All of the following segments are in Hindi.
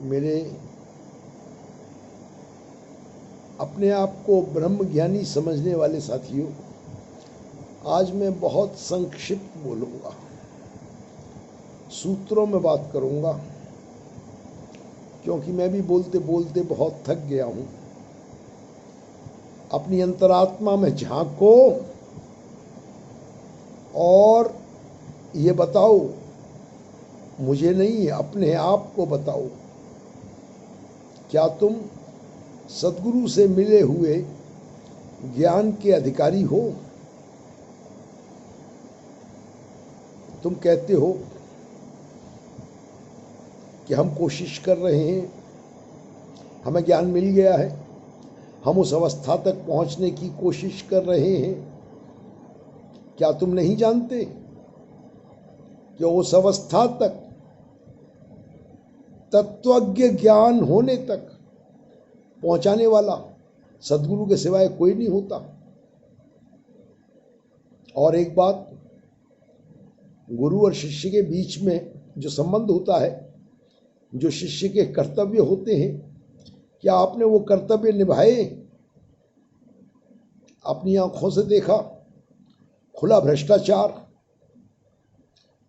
मेरे अपने आप को ब्रह्म ज्ञानी समझने वाले साथियों, आज मैं बहुत संक्षिप्त बोलूँगा, सूत्रों में बात करूँगा, क्योंकि मैं भी बोलते बोलते बहुत थक गया हूँ। अपनी अंतरात्मा में झांको और ये बताओ, मुझे नहीं, अपने आप को बताओ, क्या तुम सद्गुरु से मिले हुए ज्ञान के अधिकारी हो? तुम कहते हो कि हम कोशिश कर रहे हैं, हमें ज्ञान मिल गया है, हम उस अवस्था तक पहुंचने की कोशिश कर रहे हैं। क्या तुम नहीं जानते कि उस अवस्था तक, तत्वज्ञ ज्ञान होने तक पहुंचाने वाला सद्गुरु के सिवाय कोई नहीं होता? और एक बात, गुरु और शिष्य के बीच में जो संबंध होता है, जो शिष्य के कर्तव्य होते हैं, क्या आपने वो कर्तव्य निभाए? अपनी आंखों से देखा खुला भ्रष्टाचार,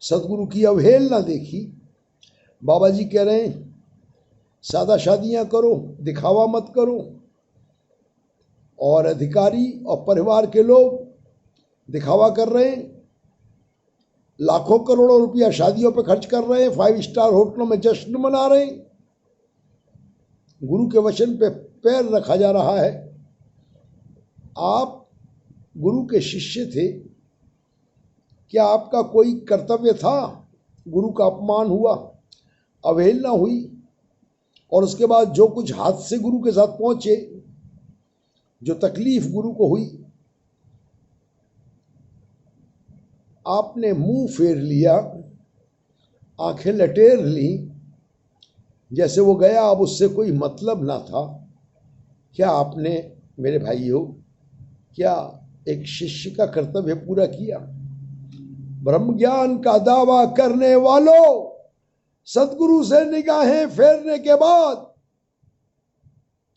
सद्गुरु की अवहेलना देखी। बाबा जी कह रहे हैं सादा शादियां करो, दिखावा मत करो, और अधिकारी और परिवार के लोग दिखावा कर रहे हैं, लाखों करोड़ों रुपया शादियों पे खर्च कर रहे हैं, 5 स्टार होटलों में जश्न मना रहे हैं। गुरु के वचन पे पैर रखा जा रहा है। आप गुरु के शिष्य थे, क्या आपका कोई कर्तव्य था? गुरु का अपमान हुआ, अवहेलना हुई, और उसके बाद जो कुछ हाथ से गुरु के साथ पहुंचे, जो तकलीफ गुरु को हुई, आपने मुंह फेर लिया, आंखें लटेर ली, जैसे वो गया अब उससे कोई मतलब ना था। क्या आपने, मेरे भाइयों, क्या एक शिष्य का कर्तव्य पूरा किया? ब्रह्म ज्ञान का दावा करने वालों, सद्गुरु से निगाहें फेरने के बाद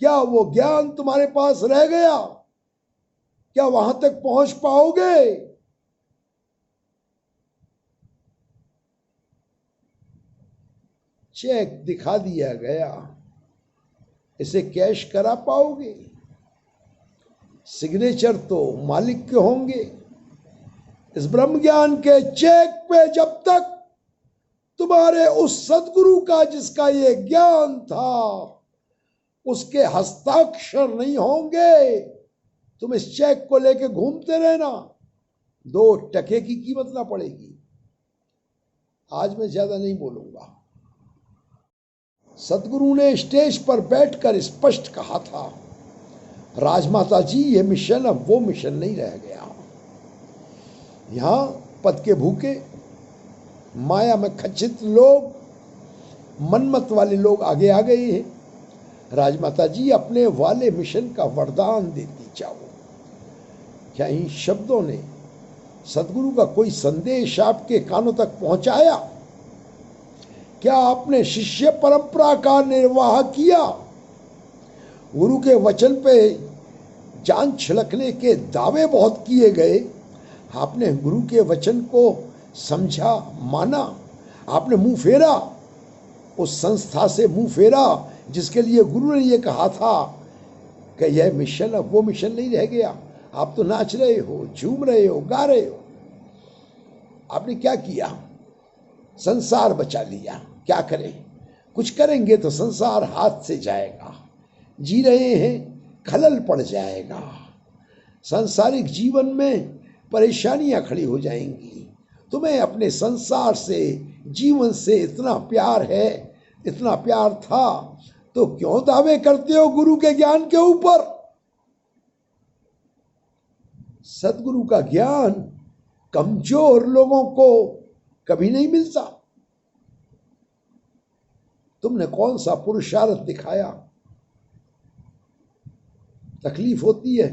क्या वो ज्ञान तुम्हारे पास रह गया? क्या वहां तक पहुंच पाओगे? चेक दिखा दिया गया, इसे कैश करा पाओगे? सिग्नेचर तो मालिक के होंगे। इस ब्रह्म ज्ञान के चेक पे जब तक तुम्हारे उस सद्गुरु का जिसका ये ज्ञान था, उसके हस्ताक्षर नहीं होंगे, तुम इस चेक को लेके घूमते रहना, 2 टके की कीमत ना पड़ेगी। आज मैं ज्यादा नहीं बोलूंगा। सद्गुरु ने स्टेज पर बैठकर स्पष्ट कहा था, राजमाता जी, ये मिशन अब वो मिशन नहीं रह गया। यहां पद के भूखे, माया में खचित लोग, मनमत वाले लोग आगे आ गए हैं। राजमाता जी, अपने वाले मिशन का वरदान देती जाओ। क्या इन शब्दों ने सद्गुरु का कोई संदेश आपके कानों तक पहुंचाया? क्या आपने शिष्य परंपरा का निर्वाह किया? गुरु के वचन पे जान छिड़कने के दावे बहुत किए गए, आपने गुरु के वचन को समझा, माना? आपने मुंह फेरा, उस संस्था से मुंह फेरा जिसके लिए गुरु ने यह कहा था कि यह मिशन अब वो मिशन नहीं रह गया। आप तो नाच रहे हो, झूम रहे हो, गा रहे हो। आपने क्या किया? संसार बचा लिया। क्या करें? कुछ करेंगे तो संसार हाथ से जाएगा। जी रहे हैं, खलल पड़ जाएगा। सांसारिक जीवन में परेशानियां खड़ी हो जाएंगी। तुम्हें अपने संसार से, जीवन से इतना प्यार है, इतना प्यार था, तो क्यों दावे करते हो गुरु के ज्ञान के ऊपर? सद्गुरु का ज्ञान कमजोर लोगों को कभी नहीं मिलता। तुमने कौन सा पुरुषार्थ दिखाया? तकलीफ होती है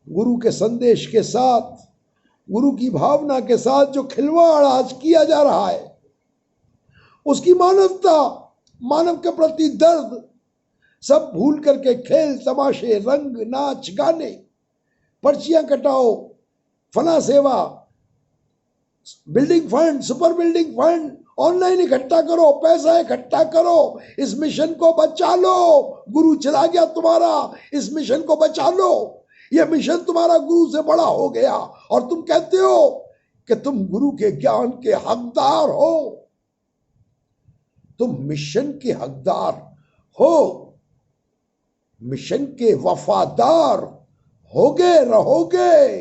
गुरु के संदेश के साथ, गुरु की भावना के साथ जो खिलवाड़ आज किया जा रहा है, उसकी मानवता मानव के प्रति दर्द, सब भूल करके खेल तमाशे, रंग, नाच, गाने, पर्चियां कटाओ, फला सेवा, building fund, super building fund, online इकट्ठा करो, पैसा इकट्ठा करो, इस मिशन को बचा लो। गुरु चला गया तुम्हारा, इस मिशन को बचा लो। यह मिशन तुम्हारा गुरु से बड़ा हो गया और तुम कहते हो कि तुम गुरु के ज्ञान के हकदार हो। तुम मिशन के हकदार हो, मिशन के वफादार होगे, रहोगे।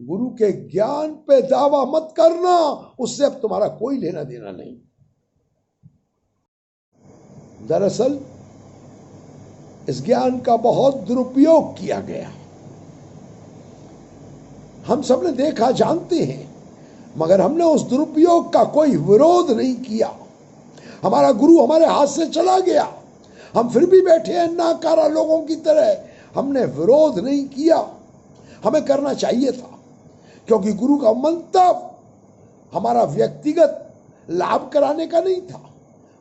गुरु के ज्ञान पे दावा मत करना, उससे अब तुम्हारा कोई लेना देना नहीं। दरअसल इस ज्ञान का बहुत दुरुपयोग किया गया, हम सबने देखा, जानते हैं, मगर हमने उस दुरुपयोग का कोई विरोध नहीं किया। हमारा गुरु हमारे हाथ से चला गया, हम फिर भी बैठे हैं नाकारा लोगों की तरह, हमने विरोध नहीं किया। हमें करना चाहिए था, क्योंकि गुरु का मंतव्य हमारा व्यक्तिगत लाभ कराने का नहीं था।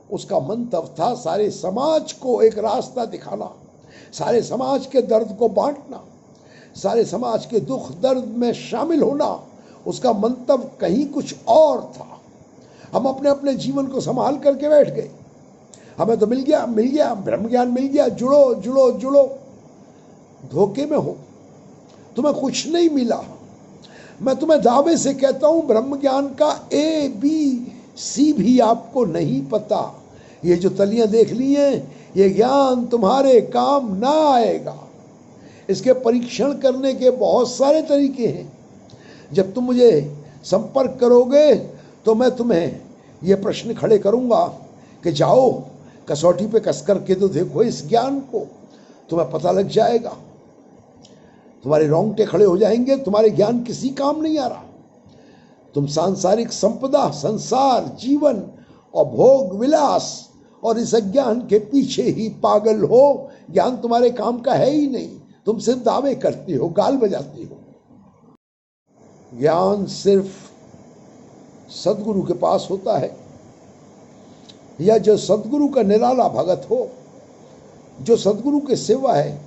उसका मंतव्य था सारे समाज को एक रास्ता दिखाना, सारे समाज के दर्द को बांटना, सारे समाज के दुख दर्द में शामिल होना। उसका मंतव्य कहीं कुछ और था। हम अपने अपने जीवन को संभाल करके बैठ गए। हमें तो मिल गया ब्रह्म ज्ञान मिल गया, जुड़ो जुड़ो जुड़ो। धोखे में हो, तुम्हें कुछ नहीं मिला। मैं तुम्हें दावे से कहता हूं, ब्रह्म ज्ञान का ABC भी आपको नहीं पता। ये जो तलियां देख ली हैं, ये ज्ञान तुम्हारे काम ना आएगा। इसके परीक्षण करने के बहुत सारे तरीके हैं। जब तुम मुझे संपर्क करोगे तो मैं तुम्हें ये प्रश्न खड़े करूंगा कि जाओ कसौटी पे कस करके तो देखो इस ज्ञान को, तुम्हें पता लग जाएगा। तुम्हारे रोंगटे खड़े हो जाएंगे, तुम्हारे ज्ञान किसी काम नहीं आ रहा। तुम सांसारिक संपदा, संसार, जीवन और भोग विलास और इस अज्ञान के पीछे ही पागल हो। ज्ञान तुम्हारे काम का है ही नहीं, तुम सिर्फ दावे करती हो, गाल बजाती हो। ज्ञान सिर्फ सदगुरु के पास होता है, या जो सदगुरु का निराला भगत हो, जो सदगुरु के सिवा है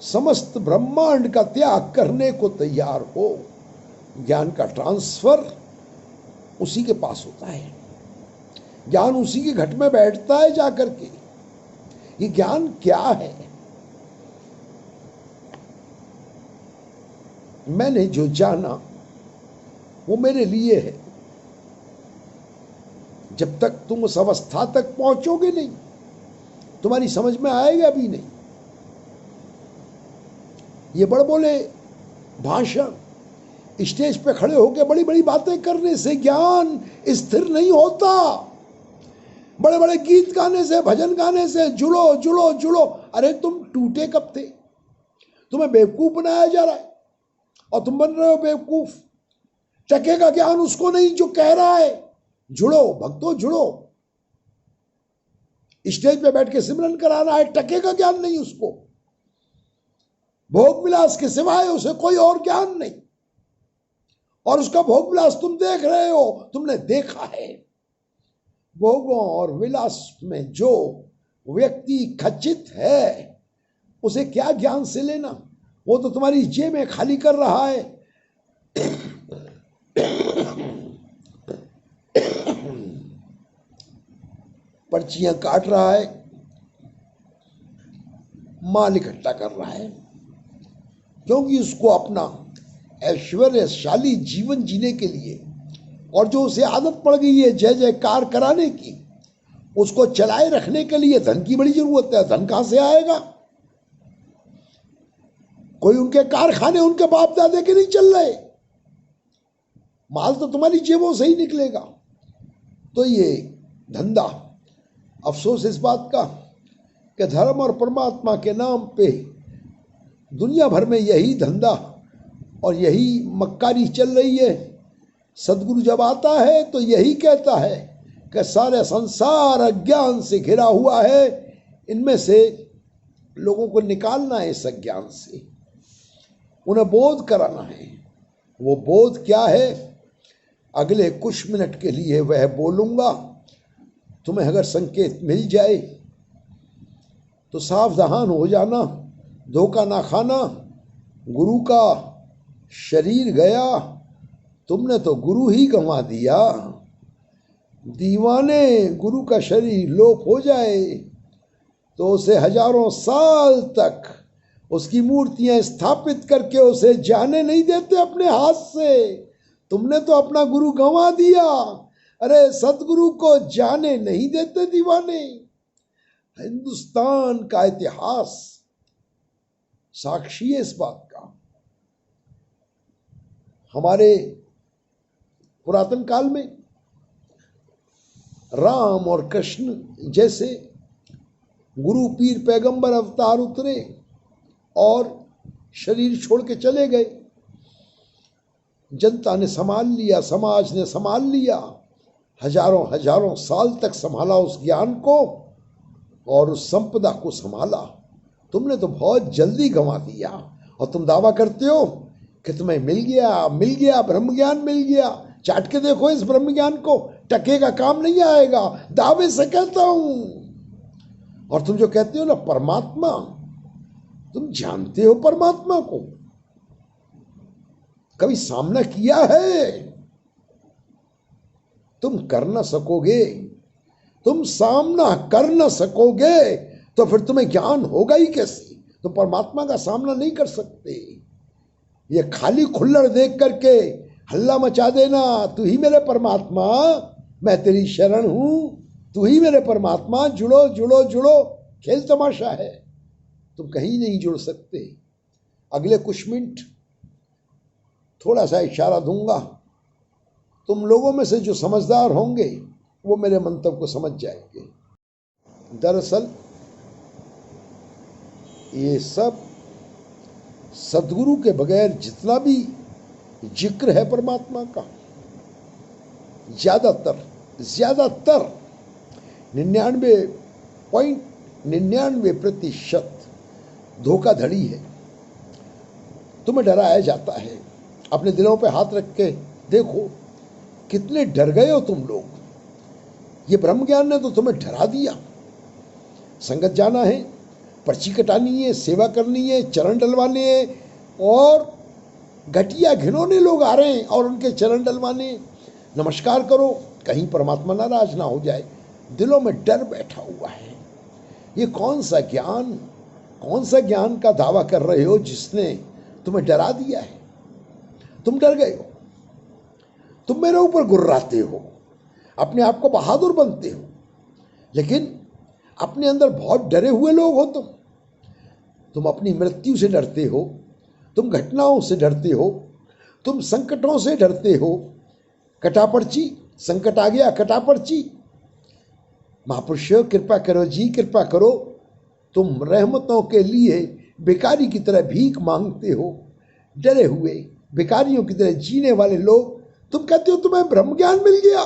समस्त ब्रह्मांड का त्याग करने को तैयार हो। ज्ञान का ट्रांसफर उसी के पास होता है, ज्ञान उसी के घट में बैठता है जाकर के। ये ज्ञान क्या है? मैंने जो जाना वो मेरे लिए है। जब तक तुम उस अवस्था तक पहुंचोगे नहीं, तुम्हारी समझ में आएगा भी नहीं। ये बड़बोले भाषण, स्टेज पे खड़े होकर बड़ी बड़ी बातें करने से ज्ञान स्थिर नहीं होता। बड़े बड़े गीत गाने से, भजन गाने से जुड़ो जुड़ो जुड़ो। अरे तुम टूटे कब थे? तुम्हें बेवकूफ बनाया जा रहा है और तुम बन रहे हो बेवकूफ। टकेगा ज्ञान उसको नहीं जो कह रहा है जुड़ो भक्तों जुड़ो। स्टेज पे बैठ के सिमरन कराना है, टकेगा ज्ञान नहीं उसको। भोग विलास के सिवाय उसे कोई और ज्ञान नहीं। और उसका भोग विलास तुम देख रहे हो, तुमने देखा है। भोगों और विलास में जो व्यक्ति खचित है, उसे क्या ज्ञान से लेना? वो तो तुम्हारी जेबें खाली कर रहा है। पर्चियां काट रहा है, माल इकट्ठा कर रहा है, क्योंकि उसको अपना ऐश्वर्यशाली जीवन जीने के लिए, और जो उसे आदत पड़ गई है जय जयकार कराने की, उसको चलाए रखने के लिए धन की बड़ी जरूरत है। धन कहां से आएगा? कोई उनके कारखाने उनके बाप दादे के नहीं चल रहे, माल तो तुम्हारी जेबों से ही निकलेगा। तो ये धंधा, अफसोस इस बात का कि धर्म और परमात्मा के नाम पे दुनिया भर में यही धंधा और यही मक्कारी चल रही है। सदगुरु जब आता है तो यही कहता है कि सारे संसार अज्ञान से घिरा हुआ है, इनमें से लोगों को निकालना है इस अज्ञान से, उन्हें बोध कराना है। वो बोध क्या है? अगले कुछ मिनट के लिए वह बोलूंगा, तुम्हें अगर संकेत मिल जाए तो सावधान हो जाना, धोखा ना खाना। गुरु का शरीर गया, तुमने तो गुरु ही गंवा दिया। दीवाने गुरु का शरीर लोप हो जाए तो उसे हजारों साल तक उसकी मूर्तियां स्थापित करके उसे जाने नहीं देते अपने हाथ से। तुमने तो अपना गुरु गंवा दिया। अरे सतगुरु को जाने नहीं देते दीवाने। हिंदुस्तान का इतिहास साक्षी है इस बात का। हमारे पुरातन काल में राम और कृष्ण जैसे गुरु पीर पैगंबर अवतार उतरे और शरीर छोड़ के चले गए। जनता ने संभाल लिया, समाज ने संभाल लिया, हजारों हजारों साल तक संभाला उस ज्ञान को और उस संपदा को संभाला। तुमने तो बहुत जल्दी गंवा दिया और तुम दावा करते हो कि तुम्हें मिल गया ब्रह्म ज्ञान मिल गया। चाट के देखो इस ब्रह्म ज्ञान को, टके का काम नहीं आएगा, दावे से कहता हूं। और तुम जो कहते हो ना परमात्मा, तुम जानते हो परमात्मा को? कभी सामना किया है? तुम कर ना सकोगे। तुम सामना कर ना सकोगे तो फिर तुम्हें ज्ञान होगा ही कैसे? तुम परमात्मा का सामना नहीं कर सकते। ये खाली खुल्लड़ देख करके हल्ला मचा देना, तू ही मेरे परमात्मा, मैं तेरी शरण हूं, तू ही मेरे परमात्मा, जुड़ो जुड़ो जुड़ो, खेल तमाशा है। तुम कहीं नहीं जुड़ सकते। अगले कुछ मिनट थोड़ा सा इशारा दूंगा, तुम लोगों में से जो समझदार होंगे वो मेरे मंतव्य को समझ जाएंगे। दरअसल ये सब सदगुरु के बगैर जितना भी जिक्र है परमात्मा का, ज्यादातर 99.99% धोखाधड़ी है। तुम्हें डराया जाता है। अपने दिलों पे हाथ रख के देखो कितने डर गए हो तुम लोग। ये ब्रह्म ज्ञान ने तो तुम्हें डरा दिया। संगत जाना है, पर्ची कटानी है, सेवा करनी है, चरण डलवाने हैं, और घटिया घिनौने लोग आ रहे हैं और उनके चरण डलवाने। नमस्कार करो, कहीं परमात्मा नाराज ना हो जाए। दिलों में डर बैठा हुआ है। ये कौन सा ज्ञान का दावा कर रहे हो जिसने तुम्हें डरा दिया है? तुम डर गए हो। तुम मेरे ऊपर गुर्राते हो, अपने आप को बहादुर बनते हो, लेकिन अपने अंदर बहुत डरे हुए लोग हो तुम अपनी मृत्यु से डरते हो, तुम घटनाओं से डरते हो, तुम संकटों से डरते हो। कटापर्ची, संकट आ गया, कटापर्ची। महापुरुषों कृपा करो जी, कृपा करो। तुम रहमतों के लिए भिखारी की तरह भीख मांगते हो, डरे हुए भिखारियों की तरह जीने वाले लोग। तुम कहते हो तुम्हें ब्रह्म ज्ञान मिल गया।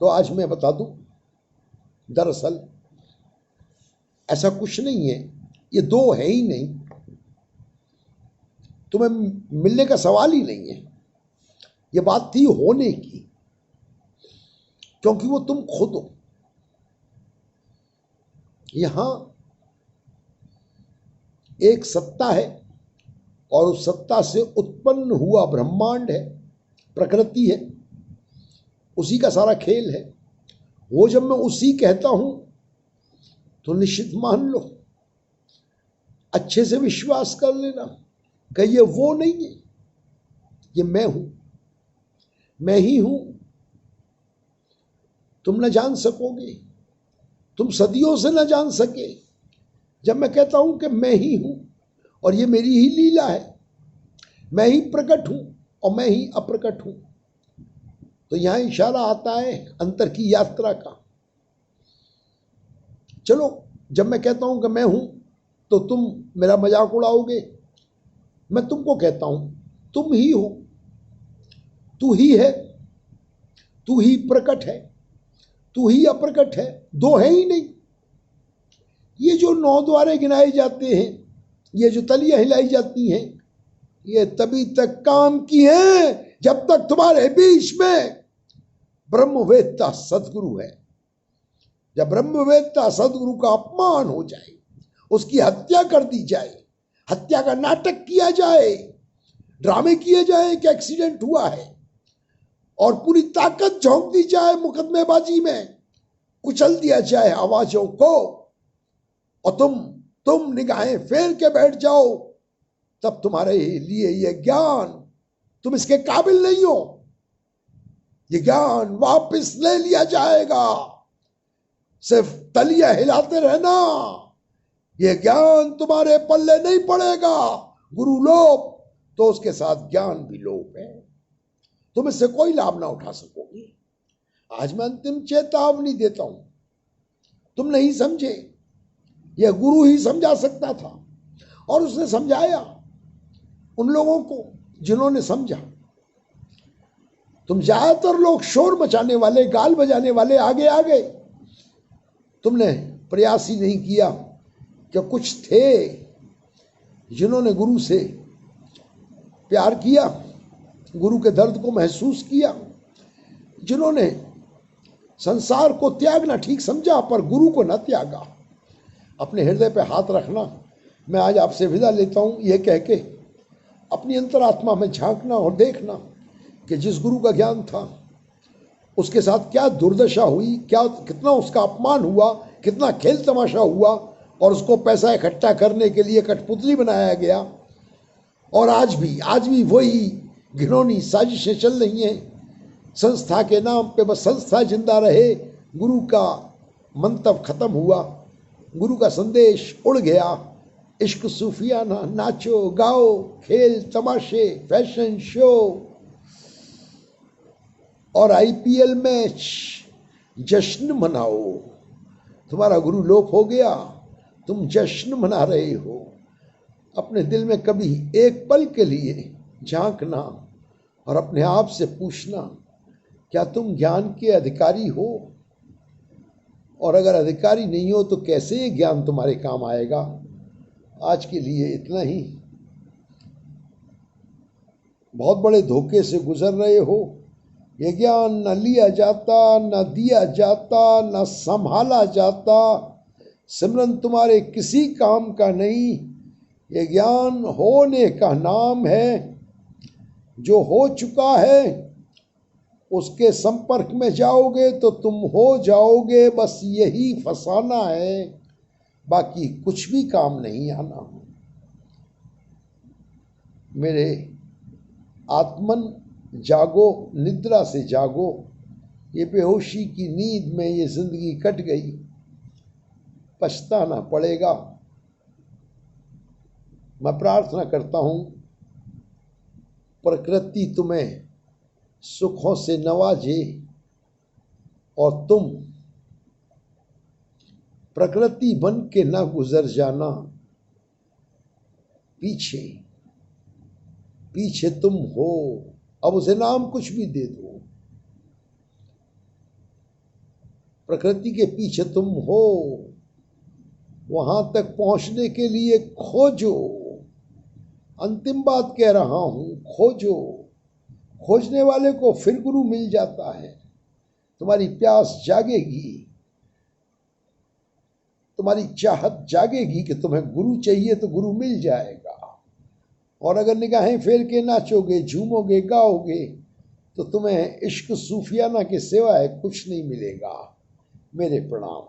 तो आज मैं बता दूं, दरअसल ऐसा कुछ नहीं है। ये दो है ही नहीं, तुम्हें मिलने का सवाल ही नहीं है। ये बात थी होने की, क्योंकि वो तुम खुद हो। यहां एक सत्ता है और उस सत्ता से उत्पन्न हुआ ब्रह्मांड है, प्रकृति है, उसी का सारा खेल है। वो जब मैं उसी कहता हूं तो निश्चित मान लो, अच्छे से विश्वास कर लेना कि ये वो नहीं है, ये मैं हूं, मैं ही हूं। तुम न जान सकोगे, तुम सदियों से न जान सके। जब मैं कहता हूं कि मैं ही हूं और ये मेरी ही लीला है, मैं ही प्रकट हूं और मैं ही अप्रकट हूं, तो यहां इशारा आता है अंतर की यात्रा का। चलो, जब मैं कहता हूं कि मैं हूं तो तुम मेरा मजाक उड़ाओगे। मैं तुमको कहता हूं तुम ही हो, तू ही है, तू ही प्रकट है, तू ही अप्रकट है, दो है ही नहीं। ये जो 9 द्वारे गिनाए जाते हैं, ये जो तलियां हिलाई जाती हैं, ये तभी तक काम की हैं जब तक तुम्हारे बीच में ब्रह्मवेत्ता सदगुरु है। जब ब्रह्मवेत्ता सदगुरु का अपमान हो जाए, उसकी हत्या कर दी जाए, हत्या का नाटक किया जाए, ड्रामे किए जाए कि एक्सीडेंट हुआ है, और पूरी ताकत झोंक दी जाए मुकदमेबाजी में, कुचल दिया जाए आवाजों को, और तुम निगाहें फेर के बैठ जाओ, तब तुम्हारे लिए यह ज्ञान, तुम इसके काबिल नहीं हो, ये ज्ञान वापस ले लिया जाएगा। सिर्फ तलिया हिलाते रहना, ये ज्ञान तुम्हारे पल्ले नहीं पड़ेगा। गुरु लोप तो उसके साथ ज्ञान भी लोप है, तुम इससे कोई लाभ ना उठा सकोगे। आज मैं अंतिम चेतावनी देता हूं, तुम नहीं समझे, यह गुरु ही समझा सकता था, और उसने समझाया उन लोगों को जिन्होंने समझा। तुम ज्यादातर लोग शोर मचाने वाले, गाल बजाने वाले आगे आ गए, तुमने प्रयास ही नहीं किया कि कुछ थे जिन्होंने गुरु से प्यार किया, गुरु के दर्द को महसूस किया, जिन्होंने संसार को त्यागना ठीक समझा पर गुरु को न त्यागा। अपने हृदय पे हाथ रखना। मैं आज आपसे विदा लेता हूं यह कह के, अपनी अंतरात्मा में झांकना और देखना कि जिस गुरु का ज्ञान था उसके साथ क्या दुर्दशा हुई, कितना उसका अपमान हुआ, कितना खेल तमाशा हुआ, और उसको पैसा इकट्ठा करने के लिए कठपुतली बनाया गया। और आज भी वही घिनौनी साजिशें चल रही हैं। संस्था के नाम पे बस संस्था जिंदा रहे, गुरु का मंतव खत्म हुआ, गुरु का संदेश उड़ गया। इश्क सूफियाना, नाचो गाओ, खेल तमाशे, फैशन शो और आईपीएल मैच, जश्न मनाओ। तुम्हारा गुरु लोप हो गया, तुम जश्न मना रहे हो। अपने दिल में कभी एक पल के लिए झांकना और अपने आप से पूछना, क्या तुम ज्ञान के अधिकारी हो? और अगर अधिकारी नहीं हो तो कैसे ये ज्ञान तुम्हारे काम आएगा? आज के लिए इतना ही। बहुत बड़े धोखे से गुजर रहे हो। ये ज्ञान न लिया जाता, न दिया जाता, न संभाला जाता। सिमरन तुम्हारे किसी काम का नहीं, ये ज्ञान होने का नाम है। जो हो चुका है उसके संपर्क में जाओगे तो तुम हो जाओगे, बस यही फसाना है, बाकी कुछ भी काम नहीं आना। मेरे आत्मन जागो, निद्रा से जागो, ये बेहोशी की नींद में ये जिंदगी कट गई, पछताना पड़ेगा। मैं प्रार्थना करता हूं प्रकृति तुम्हें सुखों से नवाजे और तुम प्रकृति बन के ना गुजर जाना। पीछे पीछे तुम हो, अब उसे नाम कुछ भी दे दो। प्रकृति के पीछे तुम हो, वहां तक पहुंचने के लिए खोजो। अंतिम बात कह रहा हूं, खोजो। खोजने वाले को फिर गुरु मिल जाता है। तुम्हारी प्यास जागेगी, तुम्हारी चाहत जागेगी कि तुम्हें गुरु चाहिए तो गुरु मिल जाएगा। और अगर निगाहें फेर के नाचोगे, झूमोगे, गाओगे तो तुम्हें इश्क सूफियाना के सिवाय कुछ नहीं मिलेगा। मेरे प्रणाम।